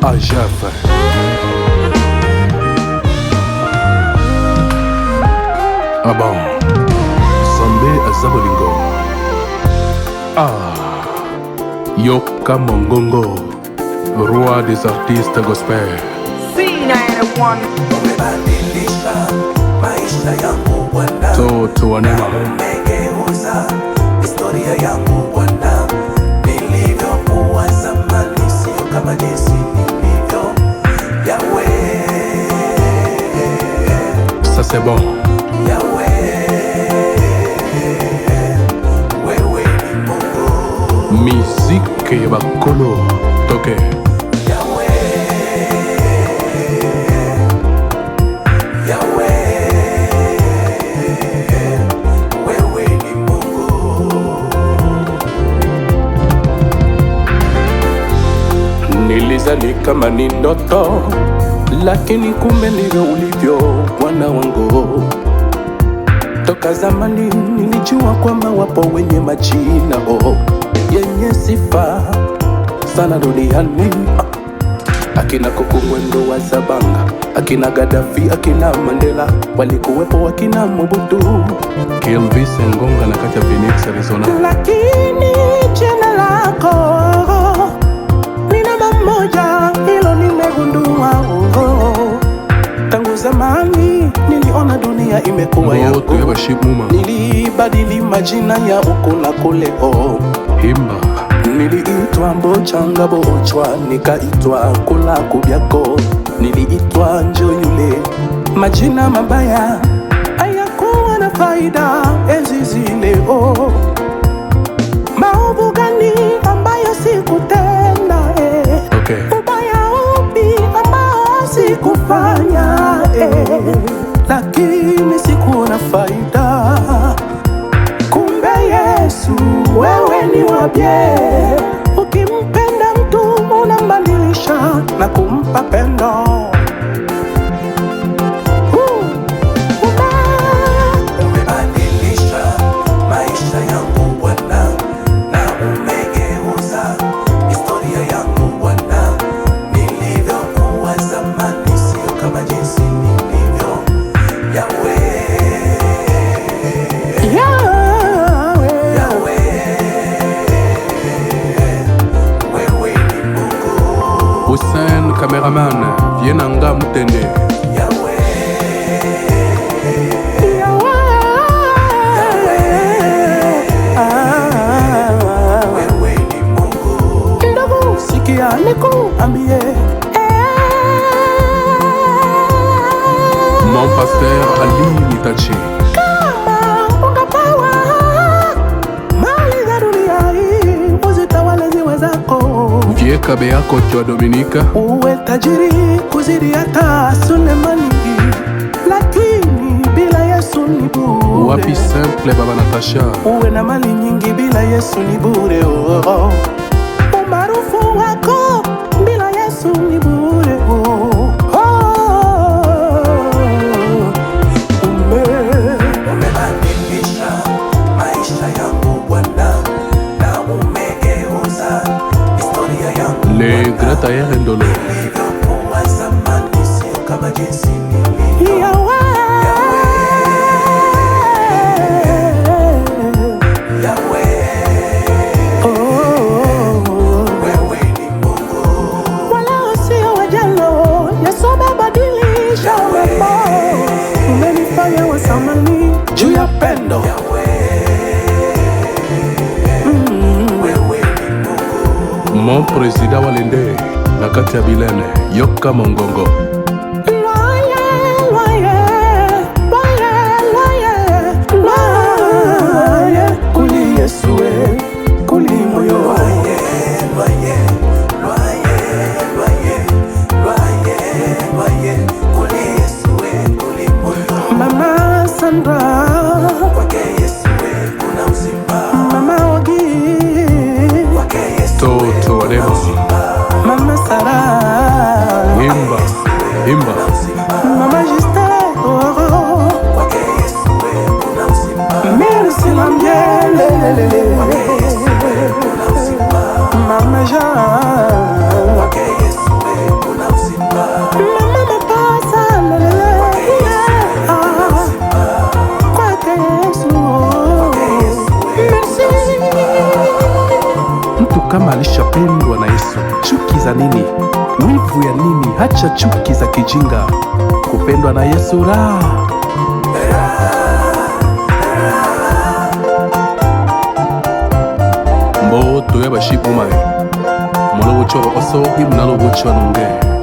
Ajaf bon Zambe Azabolingo Yoka Mongongo, roi des artistes gospel. Umebadilisha maisha yangu Bwana, Toto wanema umegeuza historia yangu Bwana. Nilivyokuwa zamani sio kama jinsi nilivyo. Yahweh, ça c'est bon. Yahweh, wewe ni Mungu. Musique ya bakolo toke. Nilizani kama ni ndoto, lakini kumbe ndivyo ulivyo Bwana wangu. Toka zamani nilijua kwamba wapo wenye majina yenye sifa sana duniani, akina Kuku Mwendo wa Zabanga, akina Gaddafi, akina Mandela, walikuwepo wakina Mobutu, Elvis Ngonga na Kacha Phoenix Arizona. Lakini jina lako ni namba moja, hilo nimegundua. Tangu zamani niliona dunia imekuwa yangu, nilibadili majina ya huku na kule Himba. Niliitwa Mbochanga Bochwa, nikaitwa Kula Kubyako, niliitwa Njo yule. Majina mabaya hayakuwa na faida enzi zile. Maovu gani ambayo sikutenda? Okay. Ubaya upi ambao sikufanya? Lakini sikuona faida. Kumbe Yesu wewe ni wabye, ukimpenda mtu unambadilisha na kumpa pendo. Umebadilisha maisha yangu Bwana, na umegeuza historia yangu Bwana. Nilivyokuwa zamani sio kama jinsi nilivyo. Yahweh, Hussein cameraman, Vienanga Mutende. Wewe ni Mungu. Ndugu, sikia nikuambie, Mon pasteur Ali Mitachi. kama ungepewa mali za dunia hii uzitawale ziwe zako, Vieka Beako Chwa Dominika. uwe tajiri kuzidi hata Sulemani, lakini bila Yesu ni bure. Wapi simple Baba Natasha. Uwe na mali nyingi bila Yesu ni bure. Umaarufu wako bila Yesu ni bure. Umebadilisha maisha yangu Bwana, na umegeuza historia yangu. Le Greta Yerendolo. Nilivyokuwa zamani sio kama jinsi nilivyo. Wewe ni Mungu, wala sio wajalo. Yesu amebadilisha mambo, umenifanya wa zamani juu ya pendo. Wewe ni Mungu. Mon président Walende na kati ya Bilene Yoka Mongongo. Kuli Yesu kuli moyo. Mama Sandra, kwake Yesu kuna uzima. Mama Ogi, kwake Yesu Toto wanema. Mama Sara, Himba. ukishapendwa na Yesu, chuki za nini? Wivu ya nini? Hacha chuki za kijinga. Kupendwa na Yesu raha. Mboto y'abashipu mai Molo bucho oso imunalo bucho nunge